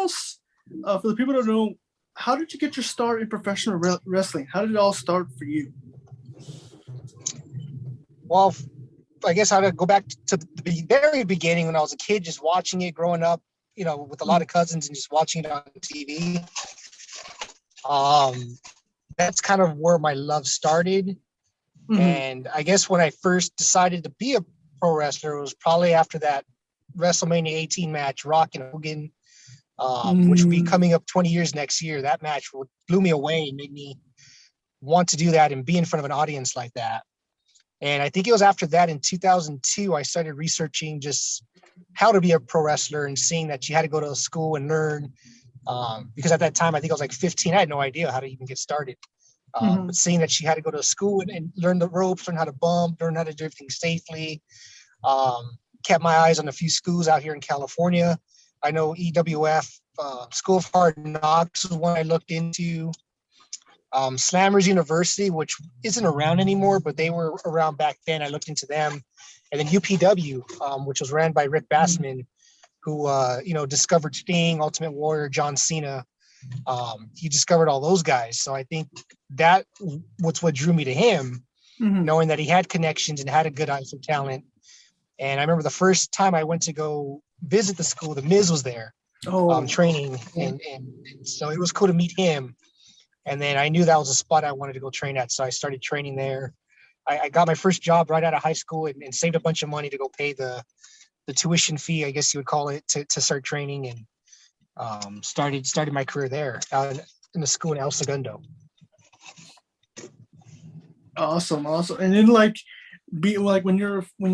For the people that don't know, how did you get your start in professional wrestling? How did it all start for you? Well, I guess I would go back to the very beginning when I was a kid, just watching it growing up, with a lot of cousins and just watching it on TV. That's kind of where my love started. Mm-hmm. And I guess when I first decided to be a pro wrestler, it was probably after that WrestleMania 18 match, Rock and Hogan, which will be coming up 20 years next year. That match blew me away and made me want to do that and be in front of an audience like that. And I think it was after that in 2002, I started researching just how to be a pro wrestler and seeing that you had to go to a school and learn. Because at that time, I think I was like 15. I had no idea how to even get started. But seeing that she had to go to a school and learn the ropes, learn how to bump, learn how to do everything safely. Kept my eyes on a few schools out here in California. I know EWF, School of Hard Knocks was one I looked into. Slammers University, which isn't around anymore, but they were around back then. I looked into them. And then UPW, which was ran by Rick Bassman, who, discovered Sting, Ultimate Warrior, John Cena. He discovered all those guys. So I think that was what drew me to him, knowing that he had connections and had a good eye for talent. And I remember the first time I went to go visit the school, the Miz was there training. And so it was cool to meet him. And then I knew that was a spot I wanted to go train at. So I started training there. I got my first job right out of high school and saved a bunch of money to go pay the tuition fee, I guess you would call it, to start training, and started my career there in the school in El Segundo. Awesome. And then when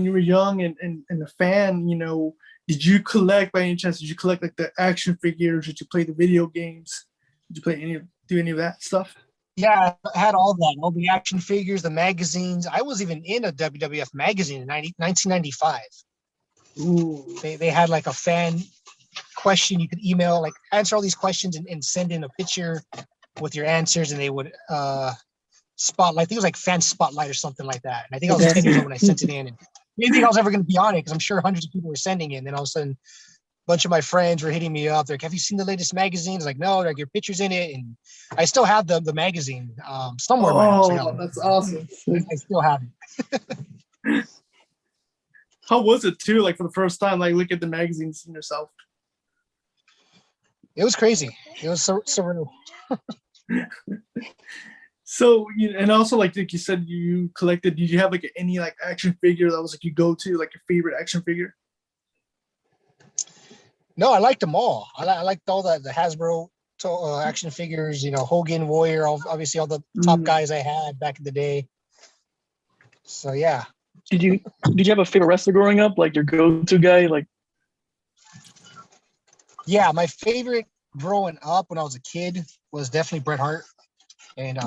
you were young and a fan, did you collect by any chance? Did you collect like the action figures? Did you play the video games? Did you do any of that stuff? Yeah, I had all that, all the action figures, the magazines. I was even in a WWF magazine in 1995. Ooh. They had like a fan question you could email, like answer all these questions and send in a picture with your answers, and they would spotlight. I think it was like fan spotlight or something like that. And I think I was 10 years old when I sent it in, and I didn't think I was ever going to be on it because I'm sure hundreds of people were sending it. And then all of a sudden, bunch of my friends were hitting me up. They're like, "Have you seen the latest magazine?" I was like, "No." Like, your picture's in it, and I still have the magazine somewhere. Oh, that's awesome! I still have it. How was it too? Like for the first time, like look at the magazines and yourself. It was crazy. It was surreal. So, and also like you said, you collected. Did you have like any like action figure that was like you go to, like your favorite action figure? No, I liked them all. I liked all the Hasbro action figures, Hogan, Warrior, obviously all the top guys I had back in the day. So, yeah. Did you have a favorite wrestler growing up, like your go-to guy? Like, yeah, my favorite growing up when I was a kid was definitely Bret Hart. And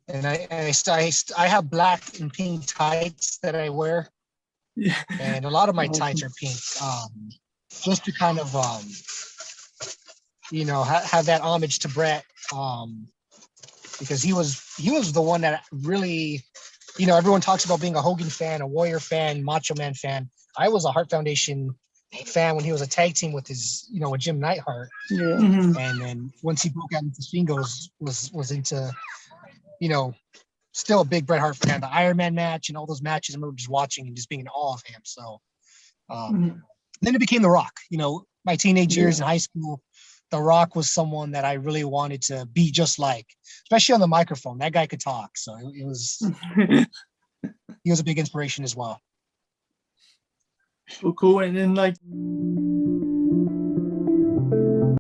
and I have black and pink tights that I wear. Yeah. And a lot of my tights are pink. Just to kind of, have that homage to Bret, because he was the one that really, everyone talks about being a Hogan fan, a Warrior fan, Macho Man fan. I was a Hart Foundation fan when he was a tag team with his, with Jim Neidhart. Yeah. Mm-hmm. And then once he broke out into Stingos, was into, still a big Bret Hart fan. The Iron Man match and all those matches, I remember just watching and just being in awe of him. So, then it became The Rock. My teenage years in high school, The Rock was someone that I really wanted to be just like, especially on the microphone. That guy could talk. So it was, he was a big inspiration as well. Well, cool. And then